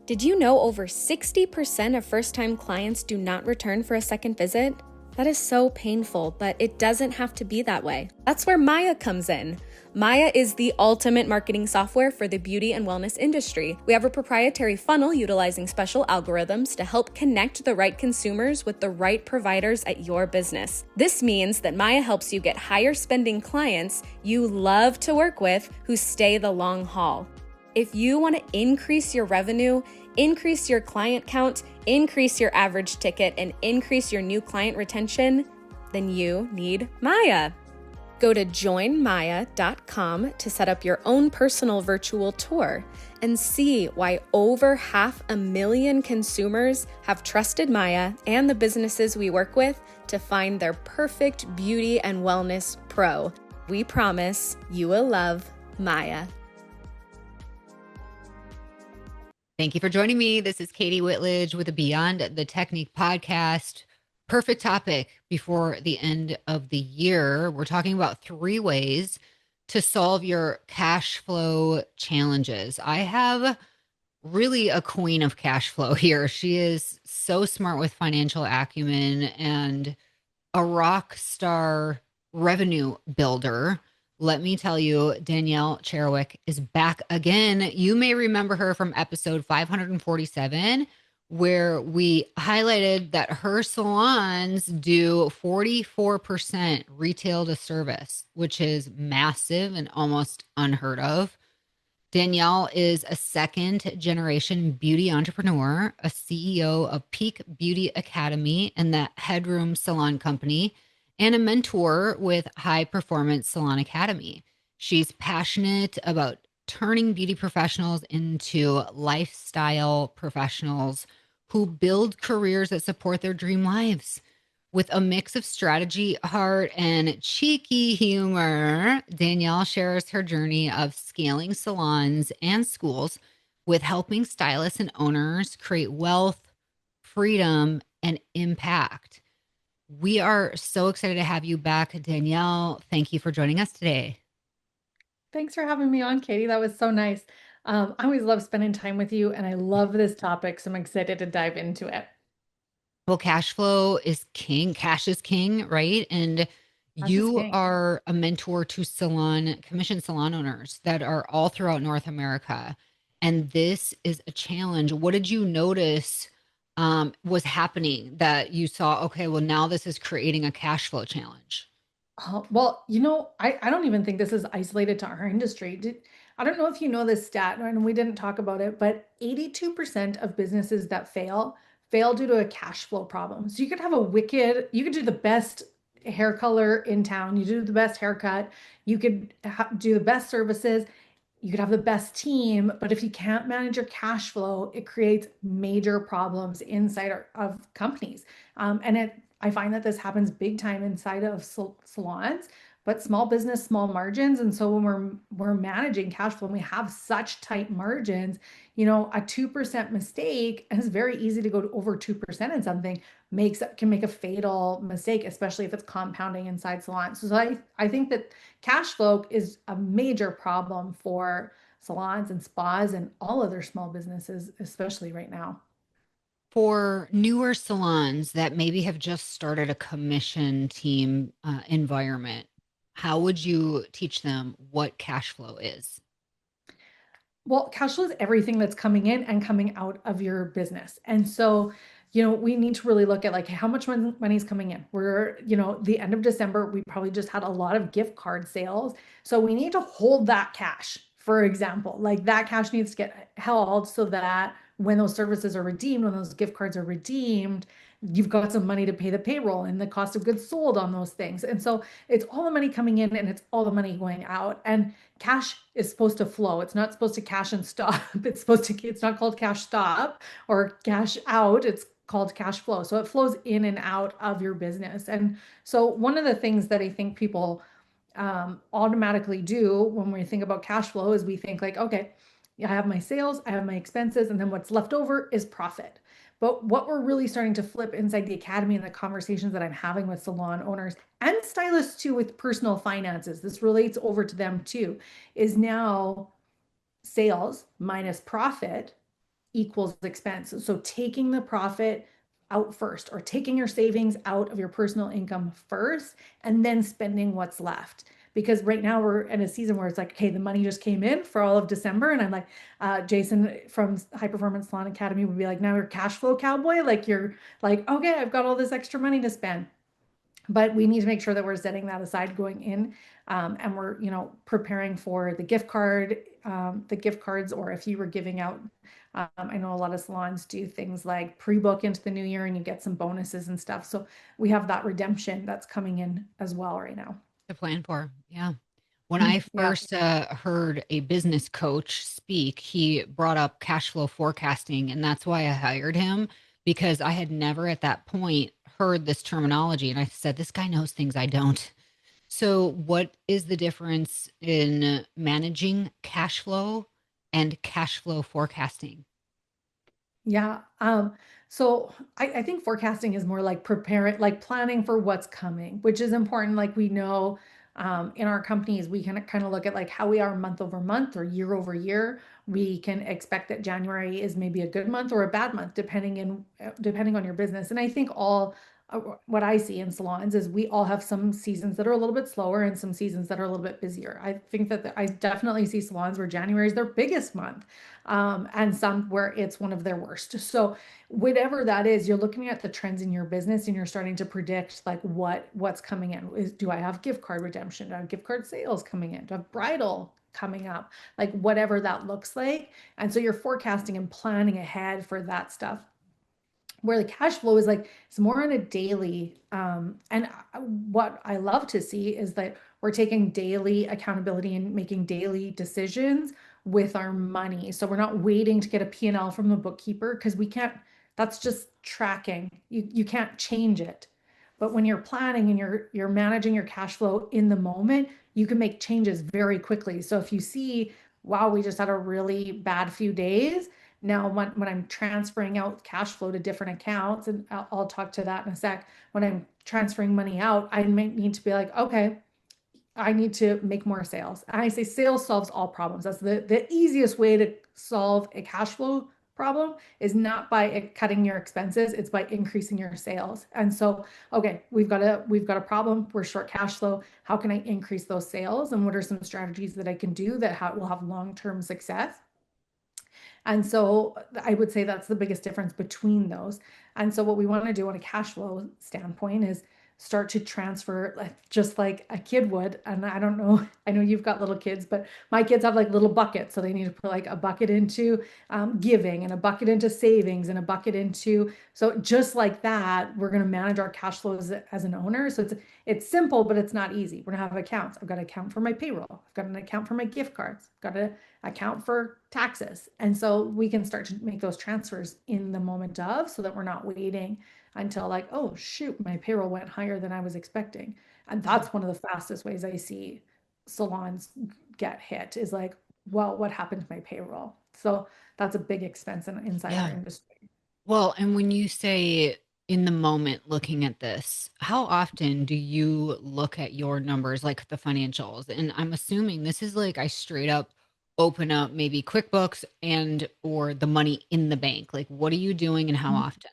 Did you know over 60% of first-time clients do not return for a second visit? That is so painful, but it doesn't have to be that way. That's where Maya comes in. Maya is the ultimate marketing software for the beauty and wellness industry. We have a proprietary funnel utilizing special algorithms to help connect the right consumers with the right providers at your business. This means that Maya helps you get higher spending clients you love to work with who stay the long haul. If you want to increase your revenue, increase your client count, increase your average ticket, and increase your new client retention, then you need Maya. Go to joinmaya.com to set up your own personal virtual tour and see why over 500,000 consumers have trusted Maya and the businesses we work with to find their perfect beauty and wellness pro. We promise you will love Maya. Thank you for joining me. This is KATI Whitledge with the Beyond the Technique podcast. Perfect topic before the end of the year. We're talking about 3 ways to solve your cash flow challenges. I have really a queen of cash flow here. She is so smart with financial acumen and a rock star revenue builder. Let me tell you, Danielle CHEREWYK is back again. You may remember her from episode 547, where we highlighted that her salons do 44% retail to service, which is massive and almost unheard of. Danielle is a second generation beauty entrepreneur, a CEO of Peak Beauty Academy and the Headroom Salon Company, and a mentor with High Performance Salon Academy. She's passionate about turning beauty professionals into lifestyle professionals who build careers that support their dream lives. With a mix of strategy, heart, and cheeky humor, Danielle shares her journey of scaling salons and schools with helping stylists and owners create wealth, freedom, and impact. We are so excited to have you back, Danielle. Thank you for joining us today. Thanks for having me on, KATI. That was so nice. I always love spending time with you, and I love this topic, so I'm excited to dive into it. Well, cash flow is king. Cash is king, right? And you are a mentor to commission salon owners that are all throughout North America. And this is a challenge. What did you notice was happening that you saw, okay, well, now this is creating a cash flow challenge? Well, I don't even think this is isolated to our industry. I don't know if you know this stat, and we didn't talk about it, but 82% of businesses that fail due to a cash flow problem. So you could have you could do the best hair color in town, you do the best haircut, you could do the best services, you could have the best team, but if you can't manage your cash flow, it creates major problems inside of companies. I find that this happens big time inside of salons, but small business, small margins. And so when we're managing cash flow and we have such tight margins, a 2% mistake, and it's very easy to go to over 2% in something, can make a fatal mistake, especially if it's compounding inside salons. So I think that cash flow is a major problem for salons and spas and all other small businesses, especially right now. For newer salons that maybe have just started a commission team environment, how would you teach them what cash flow is? Well, cash flow is everything that's coming in and coming out of your business. And so, we need to really look at like how much money is coming in. We're, the end of December, we probably just had a lot of gift card sales. So we need to hold that cash, for example, like that cash needs to get held so that when those services are redeemed, when those gift cards are redeemed, you've got some money to pay the payroll and the cost of goods sold on those things. And so it's all the money coming in and it's all the money going out. And cash is supposed to flow. It's not supposed to cash and stop. It's not called cash stop or cash out. It's called cash flow. So it flows in and out of your business. And so one of the things that I think people automatically do when we think about cash flow is we think like, okay, I have my sales, I have my expenses, and then what's left over is profit. But what we're really starting to flip inside the academy and the conversations that I'm having with salon owners and stylists too with personal finances, this relates over to them too, is now sales minus profit equals expense. So taking the profit out first, or taking your savings out of your personal income first, and then spending what's left. Because right now we're in a season where it's like, okay, the money just came in for all of December. And I'm like, Jason from High Performance Salon Academy would be like, now you're cash flow cowboy. Like you're like, okay, I've got all this extra money to spend. But we need to make sure that we're setting that aside going in, and we're, preparing for the gift card, the gift cards, or if you were giving out, I know a lot of salons do things like pre-book into the new year and you get some bonuses and stuff. So we have that redemption that's coming in as well right now. To plan for. Yeah. When I Yeah. first heard a business coach speak, he brought up cash flow forecasting, and that's why I hired him, because I had never at that point heard this terminology. And I said, this guy knows things I don't. So, what is the difference in managing cash flow and cash flow forecasting? Yeah. So I think forecasting is more like preparing, like planning for what's coming, which is important. Like we know, in our companies, we can kind of look at like how we are month over month or year over year. We can expect that January is maybe a good month or a bad month, depending on your business. And I think what I see in salons is we all have some seasons that are a little bit slower and some seasons that are a little bit busier. I think that I definitely see salons where January is their biggest month, and some where it's one of their worst. So whatever that is, you're looking at the trends in your business and you're starting to predict like what's coming in. Do I have gift card redemption? Do I have gift card sales coming in? Do I have bridal coming up? Like whatever that looks like. And so you're forecasting and planning ahead for that stuff, where the cash flow is like it's more on a daily, and what I love to see is that we're taking daily accountability and making daily decisions with our money. So we're not waiting to get a P&L from the bookkeeper, because we can't, that's just tracking. You can't change it. But when you're planning and you're managing your cash flow in the moment, you can make changes very quickly. So if you see, wow, we just had a really bad few days, now, when I'm transferring out cash flow to different accounts, and I'll talk to that in a sec, when I'm transferring money out, I might need to be like, okay, I need to make more sales. And I say sales solves all problems. That's the easiest way to solve a cash flow problem, is not by cutting your expenses, it's by increasing your sales. And so, okay, we've got a problem. We're short cash flow. How can I increase those sales? And what are some strategies that I can do that will have long-term success? And so I would say that's the biggest difference between those. And so what we want to do on a cash flow standpoint is start to transfer just like a kid would. And I don't know, I know you've got little kids, but my kids have like little buckets. So they need to put like a bucket into giving, and a bucket into savings, and a bucket into, so just like that, we're going to manage our cash flows as an owner. So it's simple, but it's not easy. We're going to have accounts. I've got an account for my payroll. I've got an account for my gift cards. I've got an account for taxes. And so we can start to make those transfers in the moment of, so that we're not waiting until like, oh shoot, my payroll went higher than I was expecting. And that's one of the fastest ways I see salons get hit, is like, well, what happened to my payroll? So that's a big expense inside our Yeah. industry. Well, and when you say in the moment looking at this, how often do you look at your numbers, like the financials? And I'm assuming this is like I straight up open up maybe QuickBooks and or the money in the bank. Like, what are you doing and how often?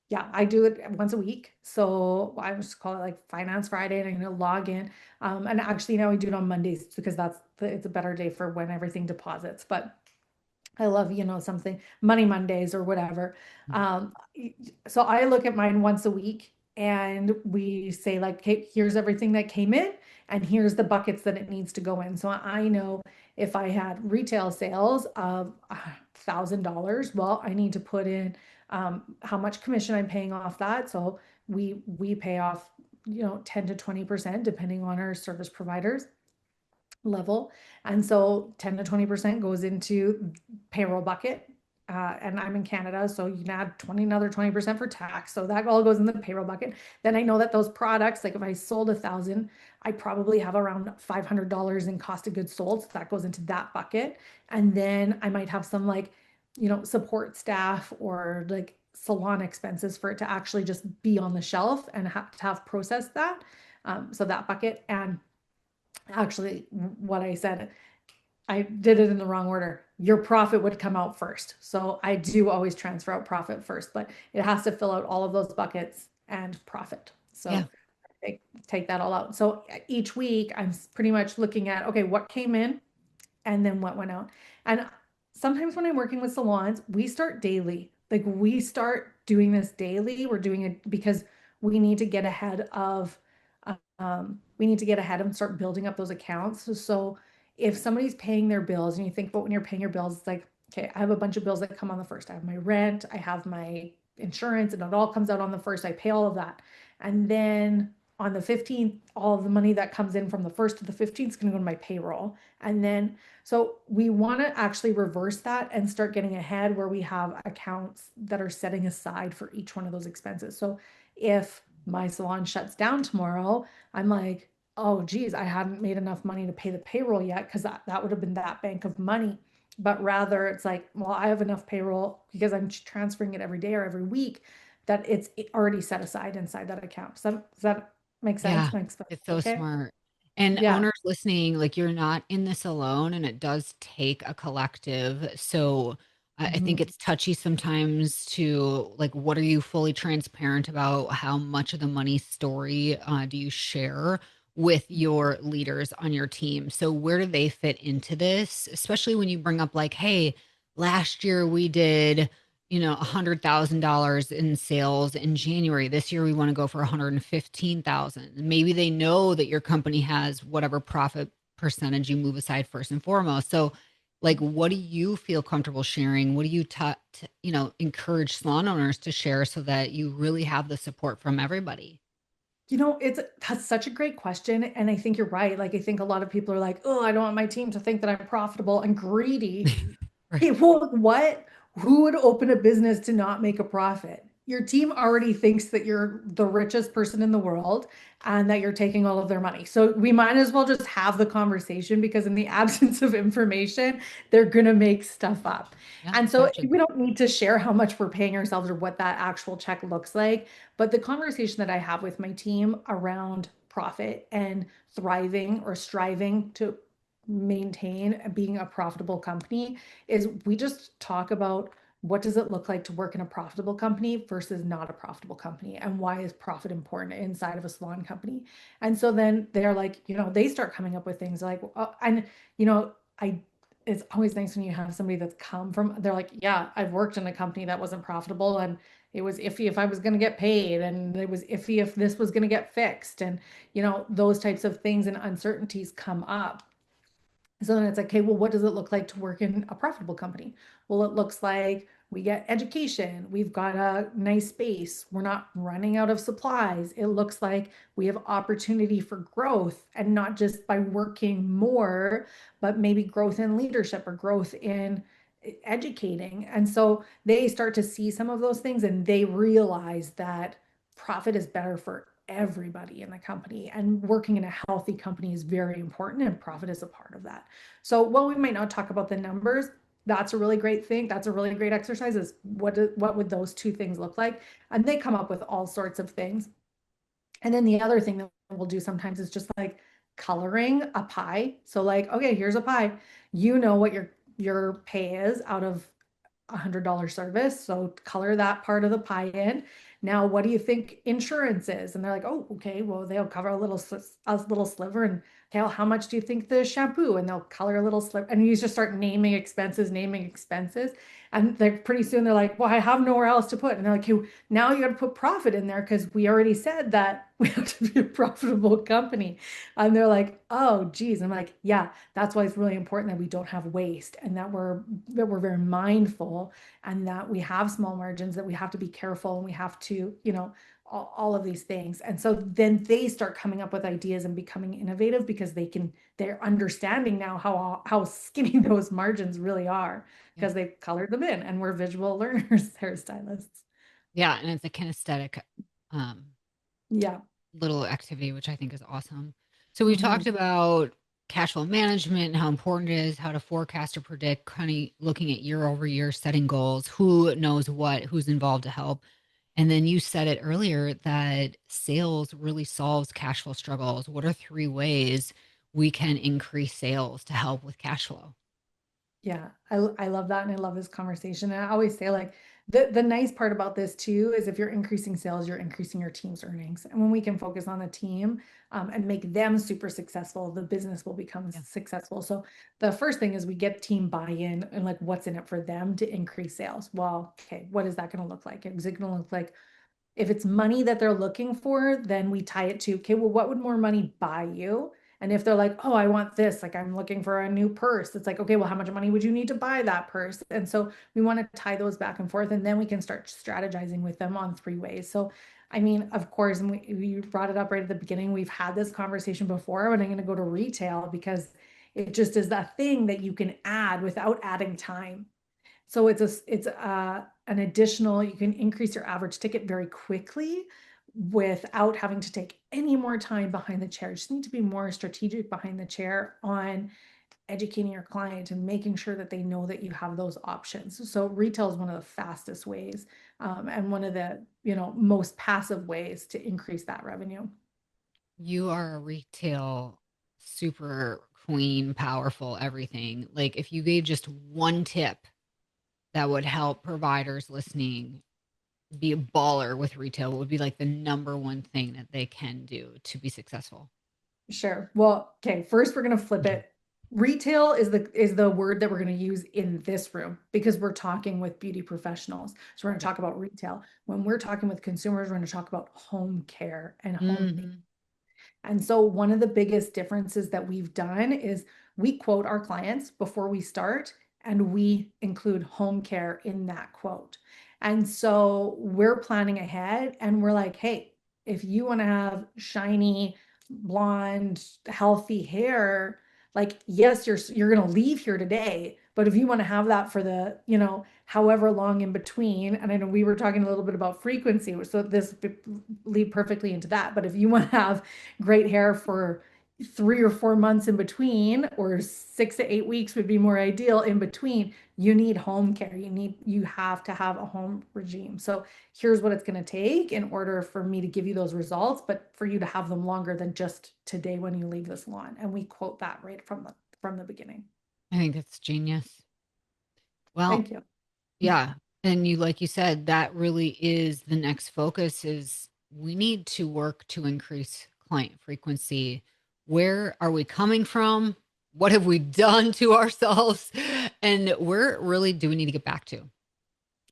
Yeah, I do it once a week. So I just call it like Finance Friday, and I'm gonna log in. And actually now we do it on Mondays, because it's a better day for when everything deposits. But I love, something Money Mondays or whatever. Um, so I look at mine once a week, and we say like, hey, here's everything that came in, and here's the buckets that it needs to go in. So I know if I had retail sales of $1,000, well, I need to put in how much commission I'm paying off that. So we pay off, 10 to 20% depending on our service providers level. And so 10 to 20% goes into payroll bucket. And I'm in Canada, so you can add 20, another 20% for tax. So that all goes in the payroll bucket. Then I know that those products, like if I sold 1,000, I probably have around $500 in cost of goods sold. So that goes into that bucket. And then I might have some like, support staff or like salon expenses for it to actually just be on the shelf and have to have processed that. So that bucket. And actually, what I said, I did it in the wrong order. Your profit would come out first. So I do always transfer out profit first, but it has to fill out all of those buckets and profit. Yeah. So take that all out. So each week I'm pretty much looking at, okay, what came in and then what went out. And sometimes when I'm working with salons, we start daily. Like we start doing this daily. We're doing it because we need to get ahead of we need to get ahead and start building up those accounts. So if somebody's paying their bills and you think about when you're paying your bills, it's like, okay, I have a bunch of bills that come on the first. I have my rent, I have my insurance, and it all comes out on the first. I pay all of that. And then on the 15th, all of the money that comes in from the first to the 15th is going to go to my payroll. And then, so we want to actually reverse that and start getting ahead where we have accounts that are setting aside for each one of those expenses. So if my salon shuts down tomorrow, I'm like, oh, geez, I hadn't made enough money to pay the payroll yet because that would have been that bank of money. But rather, it's like, well, I have enough payroll because I'm transferring it every day or every week that it's already set aside inside that account. Does that make Yeah, sense? Makes sense. it's so Okay. smart. And Yeah. owners listening, like you're not in this alone, and it does take a collective. So I think Mhm. it's touchy sometimes to like, what are you fully transparent about? How much of the money story do you share with your leaders on your team? So where do they fit into this? Especially when you bring up like, hey, last year we did $100,000 in sales in January. This year we want to go for 115,000. Maybe they know that your company has whatever profit percentage you move aside first and foremost. So like, what do you feel comfortable sharing? What do you encourage salon owners to share so that you really have the support from everybody? That's such a great question. And I think you're right. Like, I think a lot of people are like, oh, I don't want my team to think that I'm profitable and greedy. Right. Hey, well, what? Who would open a business to not make a profit? Your team already thinks that you're the richest person in the world and that you're taking all of their money. So we might as well just have the conversation because in the absence of information, they're gonna make stuff up. Yeah, And so gotcha. we don't need to share how much we're paying ourselves or what that actual check looks like. But the conversation that I have with my team around profit and thriving or striving to maintain being a profitable company is we just talk about what does it look like to work in a profitable company versus not a profitable company and why is profit important inside of a salon company. And so then they're like, they start coming up with things like and I it's always nice when you have somebody that's come from, they're like, yeah, I've worked in a company that wasn't profitable and it was iffy if I was going to get paid and it was iffy if this was going to get fixed, and those types of things and uncertainties come up. So then it's like, okay, well, what does it look like to work in a profitable company? Well, it looks like we get education. We've got a nice space. We're not running out of supplies. It looks like we have opportunity for growth and not just by working more, but maybe growth in leadership or growth in educating. And so they start to see some of those things and they realize that profit is better for everybody in the company, and working in a healthy company is very important and profit is a part of that. So while we might not talk about the numbers, that's a really great thing. That's a really great exercise is what would those two things look like? And they come up with all sorts of things. And then the other thing that we'll do sometimes is just like coloring a pie. So like, okay, here's a pie. You know what your pay is out of $100 service. So color that part of the pie in. Now, what do you think insurance is? And they're like, oh, okay, well, they'll cover a little sliver. And okay, well, how much do you think the shampoo? And they'll color a little sliver. And you just start naming expenses, naming expenses. And they're pretty soon they're like, well, I have nowhere else to put. And they're like, okay, now you got to put profit in there because we already said that we have to be a profitable company. And they're like, oh, geez. I'm like, yeah, that's why it's really important that we don't have waste and that we're very mindful and that we have small margins, that we have to be careful and we have to, all of these things. And so then they start coming up with ideas and becoming innovative because they're understanding now how skinny those margins really are Yeah. because they've colored them in and we're visual learners, hairstylists. Yeah. And it's a kinesthetic um, Yeah. little activity, which I think is awesome. So we Mhm. talked about cash flow management and how important it is, how to forecast or predict, kind of looking at year over year, setting goals, who knows what, who's involved to help. And then you said it earlier that sales really solves cash flow struggles. What are 3 ways we can increase sales to help with cash flow? Yeah, I love that, and I love this conversation. And I always say, like, the nice part about this too is if you're increasing sales, you're increasing your team's earnings. And when we can focus on the team, and make them super successful, the business will become Yeah. successful. So the first thing is we get team buy-in and like what's in it for them to increase sales. Well, okay, what is that going to look like? Is it going to look like, if it's money that they're looking for, then we tie it to, okay, well, what would more money buy you? And if they're like, oh, I want this, like I'm looking for a new purse, it's like, okay, well, how much money would you need to buy that purse? And so we want to tie those back and forth, and then we can start strategizing with them on three ways. So, I mean, of course, and we brought it up right at the beginning, we've had this conversation before, but I'm going to go to retail because it just is that thing that you can add without adding time. So it's an additional, you can increase your average ticket very quickly without having to take any more time behind the chair. You just need to be more strategic behind the chair on educating your client and making sure that they know that you have those options. So retail is one of the fastest ways, and one of the, most passive ways to increase that revenue. You are a retail super queen, powerful, everything. Like if you gave just one tip that would help providers listening be a baller with retail, what would be like the number one thing that they can do to be successful? Sure. Well, okay, first we're going to flip it. Retail is the word that we're going to use in this room because we're talking with beauty professionals. So we're going to Yep. talk about retail. When we're talking with consumers, we're going to talk about home care and home. Mhm. And so one of the biggest differences that we've done is we quote our clients before we start, and we include home care in that quote. And so we're planning ahead and we're like, hey, if you want to have shiny, blonde, healthy hair, like yes, you're going to leave here today, but if you want to have that for the, however long in between, and I know we were talking a little bit about frequency, so this lead perfectly into that, but if you want to have great hair for 3 or 4 months in between, or 6 to 8 weeks would be more ideal in between, you need home care. You have to have a home regime. So here's what it's going to take in order for me to give you those results, but for you to have them longer than just today when you leave the salon. And we quote that right from the beginning. I think that's genius. Well, Thank you. yeah. And you, like you said, that really is the next focus is we need to work to increase client frequency. Where are we coming from? What have we done to ourselves? And where really do we need to get back to?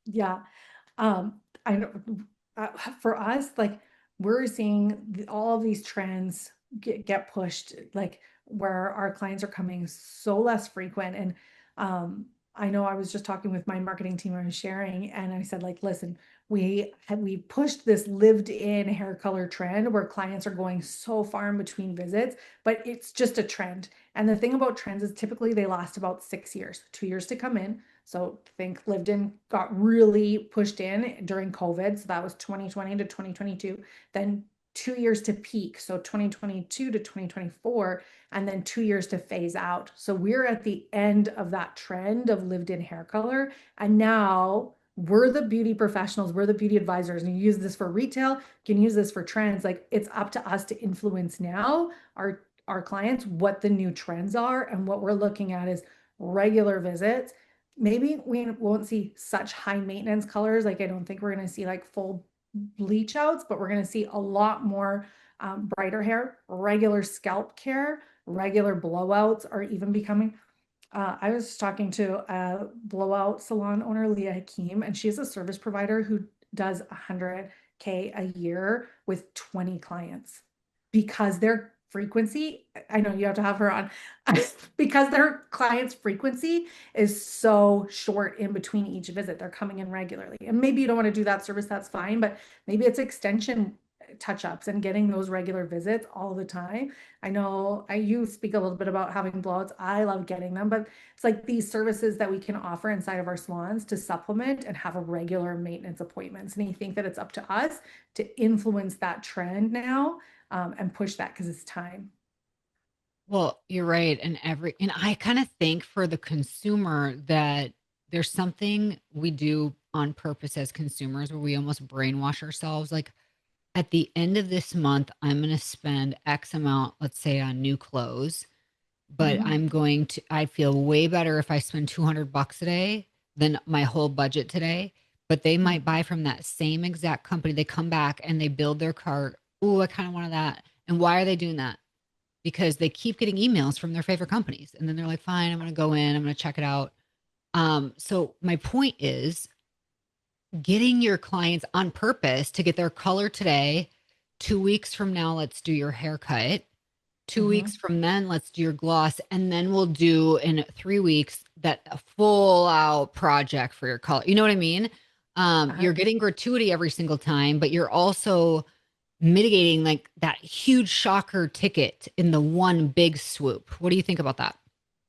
Yeah. I know, for us, like we're seeing all of these trends get pushed, like where our clients are coming so less frequent. And I know I was just talking with my marketing team, I was sharing, and I said, like, listen, we pushed this lived in hair color trend where clients are going so far in between visits, but it's just a trend. And the thing about trends is typically they last about 6 years, 2 years to come in. So think lived in got really pushed in during COVID. So that was 2020 to 2022. Then 2 years to peak. So 2022 to 2024, and then 2 years to phase out. So we're at the end of that trend of lived in hair color. And now we're the beauty professionals, we're the beauty advisors. And you use this for retail, you can use this for trends. Like it's up to us to influence now our clients what the new trends are. And what we're looking at is regular visits. Maybe we won't see such high maintenance colors. Like I don't think we're going to see like full bleach outs, but we're going to see a lot more brighter hair, regular scalp care, regular blowouts are even becoming. I was talking to a blowout salon owner, Leah Hakeem, and she's a service provider who does 100K a year with 20 clients because their frequency, I know you have to have her on, because their clients' frequency is so short in between each visit. They're coming in regularly. And maybe you don't want to do that service, that's fine, but maybe it's extension touch-ups and getting those regular visits all the time. I know you speak a little bit about having blowouts. I love getting them, but it's like these services that we can offer inside of our salons to supplement and have a regular maintenance appointments. And I think that it's up to us to influence that trend now, and push that because it's time. Well, you're right. And I kind of think for the consumer that there's something we do on purpose as consumers where we almost brainwash ourselves. Like at the end of this month, I'm going to spend X amount, let's say on new clothes. but Mhm. I feel way better if I spend 200 bucks a day than my whole budget today. But they might buy from that same exact company. They come back and they build their cart. Oh, I kind of wanted that. And why are they doing that? Because they keep getting emails from their favorite companies. And then they're like, fine, I'm going to go in, I'm going to check it out. So my point is getting your clients on purpose to get their color today. 2 weeks from now, let's do your haircut. 2 weeks Mhm. from then, let's do your gloss. And then we'll do in 3 weeks that a full out project for your color. You know what I mean? You're getting gratuity every single time, but you're also mitigating like that huge shocker ticket in the one big swoop. What do you think about that?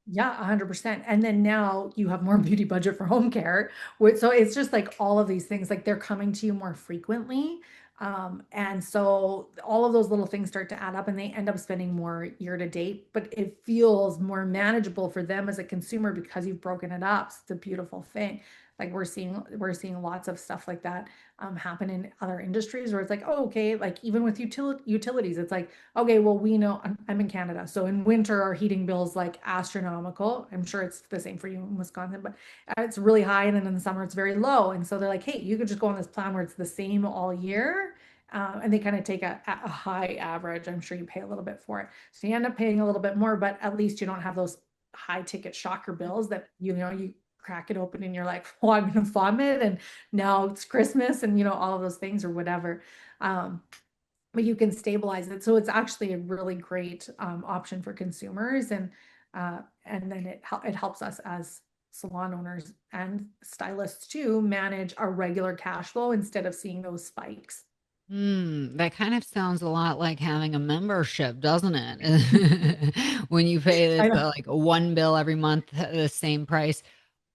Yeah, 100%. And then now you have more beauty budget for home care. So it's just like all of these things, like they're coming to you more frequently. And so all of those little things start to add up and they end up spending more year to date, but it feels more manageable for them as a consumer because you've broken it up. It's a beautiful thing. Like we're seeing lots of stuff like that happen in other industries where it's like, oh, okay, like even with utilities, it's like, okay, well, we know I'm in Canada. So in winter, our heating bill's like astronomical. I'm sure it's the same for you in Wisconsin, but it's really high. And then in the summer, it's very low. And so they're like, hey, you could just go on this plan where it's the same all year. And they kind of take a high average. I'm sure you pay a little bit for it. So you end up paying a little bit more, but at least you don't have those high ticket shocker bills that, you crack it open and you're like, oh, I'm going to vomit. And now it's Christmas and, all of those things or whatever. But you can stabilize it. So it's actually a really great option for consumers, and then it helps us as salon owners and stylists to manage our regular cash flow instead of seeing those spikes. That kind of sounds a lot like having a membership, doesn't it? When you pay I this know. like one bill every month, the same price.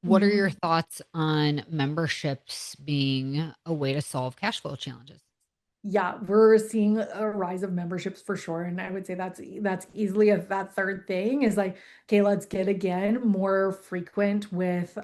What are your Mhm. thoughts on memberships being a way to solve cash flow challenges? Yeah, we're seeing a rise of memberships for sure, and I would say that's easily that third thing is like, okay, let's get again more frequent with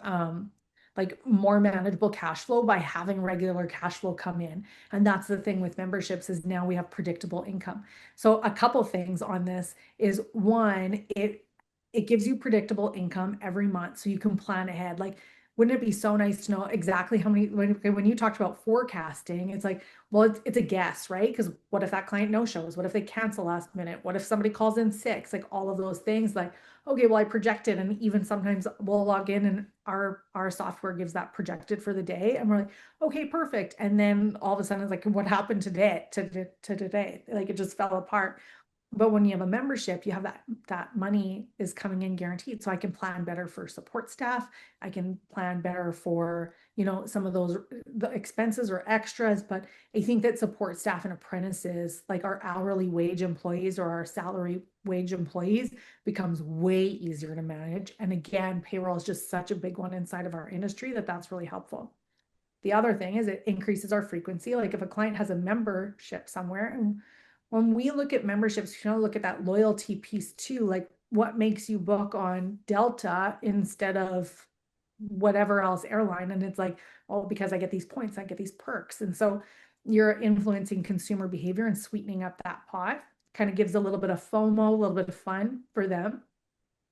like more manageable cash flow by having regular cash flow come in. And that's the thing with memberships is now we have predictable income. So a couple things on this is one, it gives you predictable income every month so you can plan ahead. Like, wouldn't it be so nice to know exactly how many when you talked about forecasting, it's like, well, it's a guess, right? Because what if that client no shows? What if they cancel last minute? What if somebody calls in sick? Like all of those things, like, okay, well, I projected, and even sometimes we'll log in and our software gives that projected for the day, and we're like, okay, perfect. And then all of a sudden, it's like, what happened today to today? Like it just fell apart. But when you have a membership, you have that money is coming in guaranteed. So I can plan better for support staff. I can plan better for, some of those the expenses or extras. But I think that support staff and apprentices, like our hourly wage employees or our salary wage employees, becomes way easier to manage. And again, payroll is just such a big one inside of our industry that's really helpful. The other thing is it increases our frequency. Like if a client has a membership somewhere, and when we look at memberships, look at that loyalty piece too, like what makes you book on Delta instead of whatever else airline. And it's like, oh, because I get these points, I get these perks. And so you're influencing consumer behavior and sweetening up that pot. Kind of gives a little bit of FOMO, a little bit of fun for them.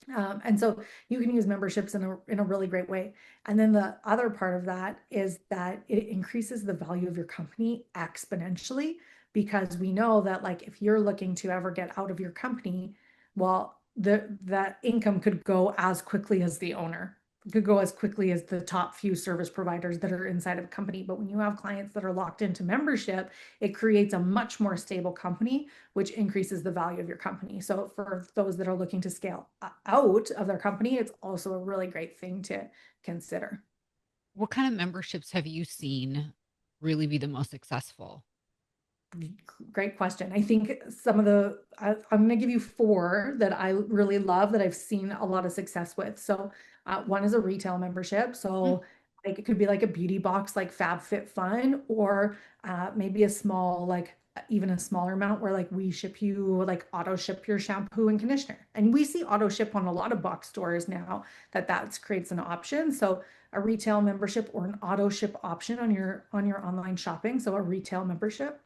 And so you can use memberships in a really great way. And then the other part of that is that it increases the value of your company exponentially because we know that like if you're looking to ever get out of your company, well, that income could go as quickly as the owner. It could go as quickly as the top few service providers that are inside of a company. But when you have clients that are locked into membership, it creates a much more stable company which increases the value of your company. So for those that are looking to scale out of their company, it's also a really great thing to consider. What kind of memberships have you seen really be the most successful? Great question. I think I'm going to give you four that I really love that I've seen a lot of success with. So, one is a retail membership. Mm. So, like it could be like a beauty box, like FabFitFun, or maybe a small, like even a smaller amount where like we ship you, like auto ship your shampoo and conditioner. And we see auto ship on a lot of box stores now that creates an option. So, a retail membership or an auto ship option on your online shopping. So, a retail membership.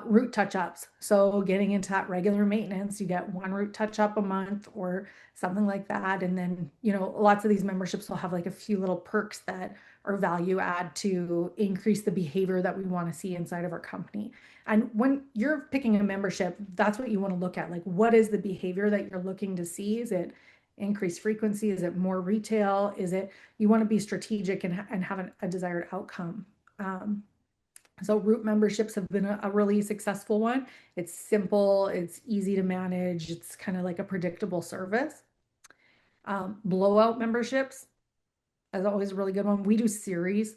Root touch-ups. So getting into that regular maintenance, you get one root touch-up a month or something like that. And then, lots of these memberships will have like a few little perks that are value add to increase the behavior that we want to see inside of our company. And when you're picking a membership, that's what you want to look at. Like, what is the behavior that you're looking to see? Is it increased frequency? Is it more retail? Is it, you want to be strategic and have a desired outcome. So root memberships have been a really successful one. It's simple, it's easy to manage, it's kind of like a predictable service. Blowout memberships is always a really good one. We do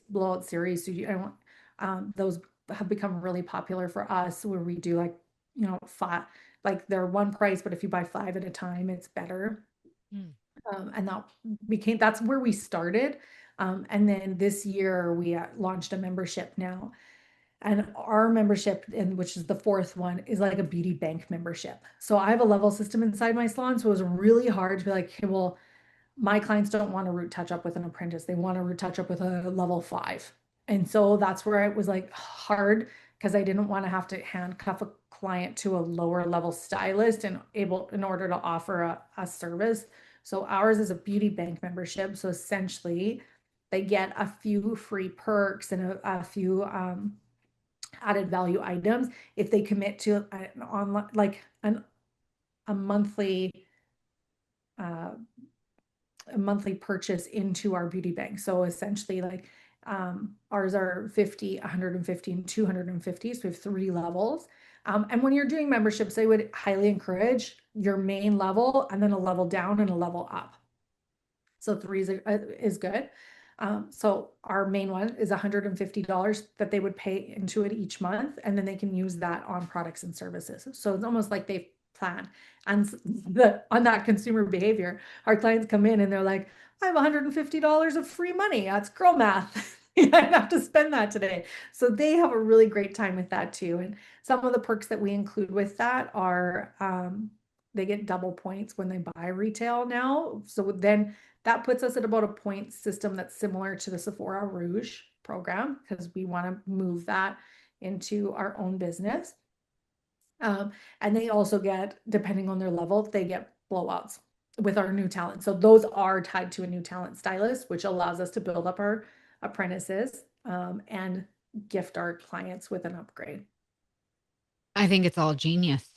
blowout series. So those have become really popular for us, where we do like, five, like they're one price, but if you buy 5 at a time, it's better. Mm. And that's where we started. And then this year we launched a membership now. And our membership, which is the fourth one, is like a beauty bank membership. So I have a level system inside my salon. So it was really hard to be like, okay, well, my clients don't want a root touch up with an apprentice. They want a root touch up with a level 5. And so that's where it was like hard, because I didn't want to have to handcuff a client to a lower level stylist in order to offer a service. So ours is a beauty bank membership. So essentially they get a few free perks and a few added value items if they commit to an online, like a monthly uh, a monthly purchase into our beauty bank. So essentially, like, ours are 50, 150, and 250. So we have 3 levels. And when you're doing memberships, I would highly encourage your main level and then a level down and a level up. So 3 is good. So our main one is $150 that they would pay into it each month, and then they can use that on products and services. So it's almost like they plan. And on that consumer behavior, our clients come in and they're like, I have $150 of free money. That's girl math. I have to spend that today. So they have a really great time with that too. And some of the perks that we include with that are they get double points when they buy retail now. So then that puts us at about a point system that's similar to the Sephora Rouge program, because we want to move that into our own business. And they also get, depending on their level, they get blowouts with our new talent. So those are tied to a new talent stylist, which allows us to build up our apprentices and gift our clients with an upgrade. I think it's all genius.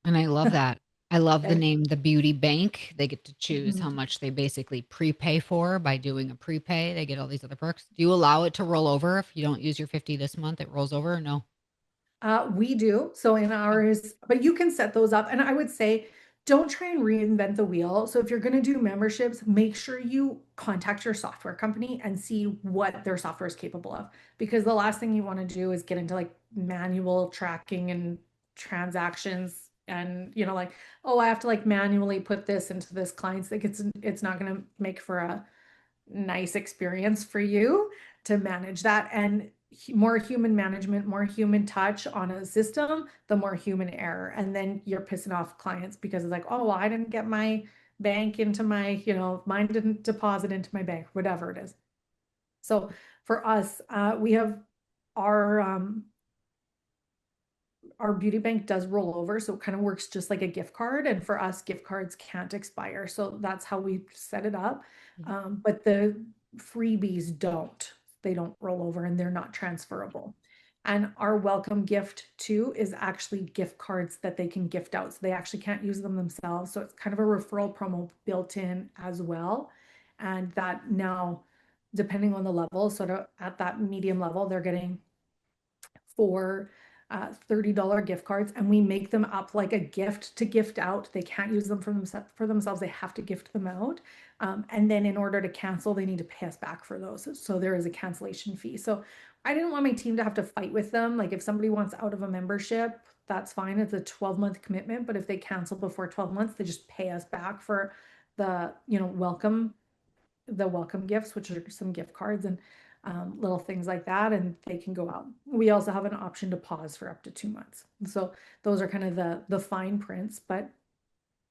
And I love that. I love the name, the beauty bank. They get to choose how much they basically prepay for by doing a prepay. They get all these other perks. Do you allow it to roll over if you don't use your 50 this month? It rolls over or no? We do. So in ours, but you can set those up. And I would say, don't try and reinvent the wheel. So if you're going to do memberships, make sure you contact your software company and see what their software is capable of. Because the last thing you want to do is get into like manual tracking and transactions and, like, oh, I have to like manually put this into this client's, like it's not going to make for a nice experience for you to manage that. And more human management, more human touch on a system, the more human error. And then you're pissing off clients because it's like, oh, well, I didn't get my bank into my, mine didn't deposit into my bank, whatever it is. So for us, we have our our beauty bank does roll over, so it kind of works just like a gift card. And for us, gift cards can't expire. So that's how we set it up. But the freebies they don't roll over and they're not transferable. And our welcome gift too is actually gift cards that they can gift out. So they actually can't use them themselves. So it's kind of a referral promo built in as well. And that now, depending on the level, sort of at that medium level, they're getting 4 $30 gift cards, and we make them up like a gift to gift out. They can't use them for themselves. They have to gift them out. And then in order to cancel, they need to pay us back for those. So there is a cancellation fee. So I didn't want my team to have to fight with them. Like if somebody wants out of a membership, that's fine. It's a 12-month commitment. But if they cancel before 12 months, they just pay us back for the, welcome gifts, which are some gift cards and little things like that, and they can go out. We also have an option to pause for up to 2 months. So those are kind of the fine prints, but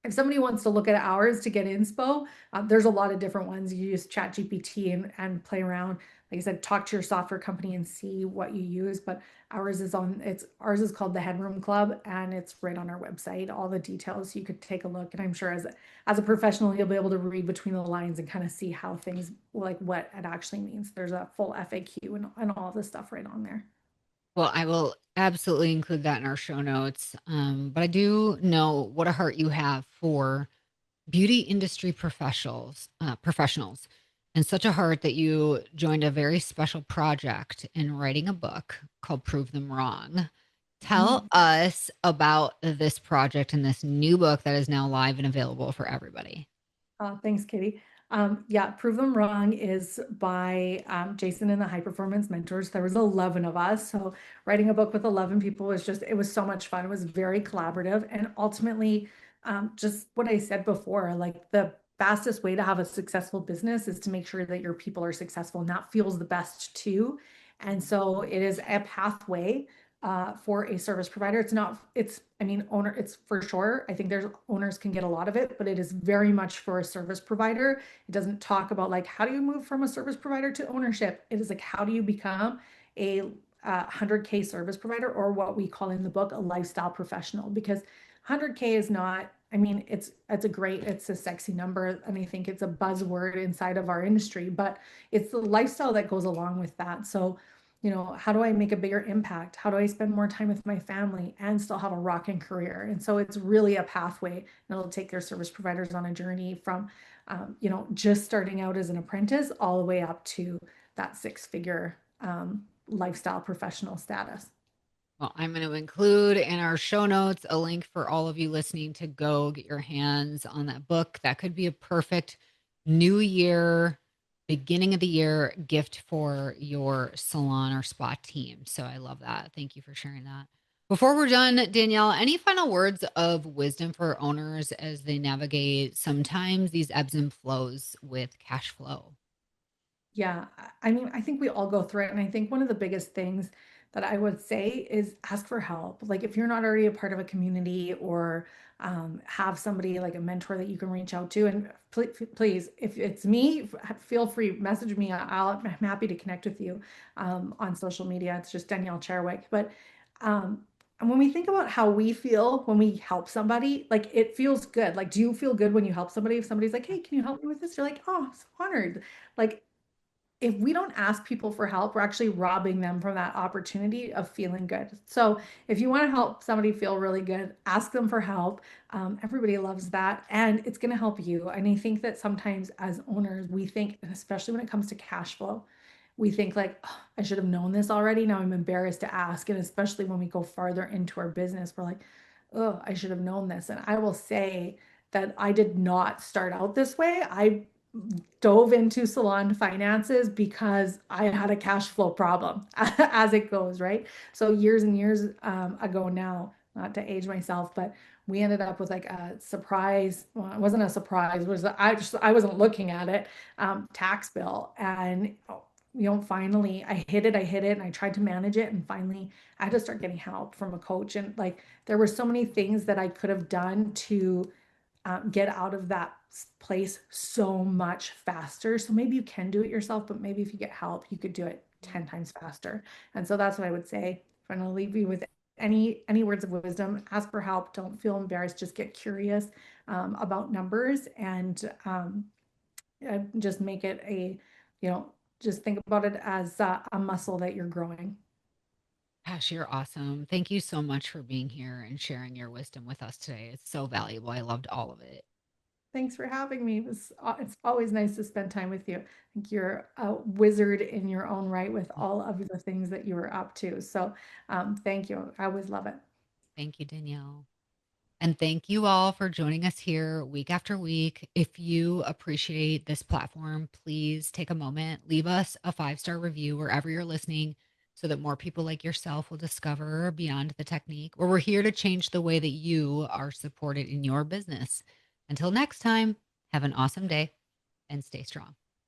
if somebody wants to look at ours to get inspo, there's a lot of different ones. You use ChatGPT and play around. Like I said, talk to your software company and see what you use. But ours is called the Headroom Club, and it's right on our website. All the details you could take a look. And I'm sure as a professional, you'll be able to read between the lines and kind of see how things like what it actually means. There's a full FAQ and all this stuff right on there. Well, I will absolutely include that in our show notes. But I do know what a heart you have for beauty industry professionals, and such a heart that you joined a very special project in writing a book called Prove Them Wrong. Tell us about this project and this new book that is now live and available for everybody. Thanks, Katie. Yeah, Prove Them Wrong is by Jason and the High Performance Mentors. There was 11 of us. So writing a book with 11 people was it was so much fun. It was very collaborative. And ultimately, just what I said before, like the fastest way to have a successful business is to make sure that your people are successful, and that feels the best too. And so it is a pathway for a service provider. It's not, it's, I mean, owner, it's for sure. I think there's owners can get a lot of it, but it is very much for a service provider. It doesn't talk about like, how do you move from a service provider to ownership? It is like, how do you become a 100K service provider, or what we call in the book, a lifestyle professional? Because 100K is not, I mean, it's a sexy number. And I think it's a buzzword inside of our industry, but it's the lifestyle that goes along with that. So how do I make a bigger impact? How do I spend more time with my family and still have a rocking career? And so it's really a pathway, and it'll take their service providers on a journey from, just starting out as an apprentice all the way up to that six-figure lifestyle professional status. Well, I'm going to include in our show notes a link for all of you listening to go get your hands on that book. That could be a perfect new year, beginning of the year gift for your salon or spa team. So I love that. Thank you for sharing that. Before we're done, Danielle, any final words of wisdom for owners as they navigate sometimes these ebbs and flows with cash flow? Yeah, I mean, I think we all go through it. And I think one of the biggest things that I would say is ask for help. Like, if you're not already a part of a community, or have somebody like a mentor that you can reach out to, and please, if it's me, feel free, message me. I'm happy to connect with you on social media. It's just Danielle CHEREWYK. But and when we think about how we feel when we help somebody, like it feels good. Like, do you feel good when you help somebody? If somebody's like, hey, can you help me with this? You're like, oh, I'm so honored. Like, if we don't ask people for help, we're actually robbing them from that opportunity of feeling good. So if you want to help somebody feel really good, ask them for help. Everybody loves that, and it's going to help you. And I think that sometimes as owners, we think, and especially when it comes to cash flow, we think like, oh, I should have known this already. Now I'm embarrassed to ask. And especially when we go farther into our business, we're like, oh, I should have known this. And I will say that I did not start out this way. I dove into salon finances because I had a cash flow problem as it goes, right? So years and years ago now, not to age myself, but we ended up with like a surprise. Well, it wasn't a surprise. It was I wasn't looking at it. Tax bill, and finally I hit it. And I tried to manage it, and finally I had to start getting help from a coach. And like there were so many things that I could have done to get out of that place so much faster. So maybe you can do it yourself, but maybe if you get help, you could do it 10 times faster. And so that's what I would say. If I'm going to leave you with any words of wisdom, ask for help. Don't feel embarrassed. Just get curious about numbers, and just make it just think about it as a muscle that you're growing. Gosh, you're awesome. Thank you so much for being here and sharing your wisdom with us today. It's so valuable. I loved all of it. Thanks for having me. It's always nice to spend time with you. I think you're a wizard in your own right with all of the things that you were up to. So thank you. I always love it. Thank you, Danielle. And thank you all for joining us here week after week. If you appreciate this platform, please take a moment, leave us a 5-star review wherever you're listening so that more people like yourself will discover Beyond the Technique, where we're here to change the way that you are supported in your business. Until next time, have an awesome day and stay strong.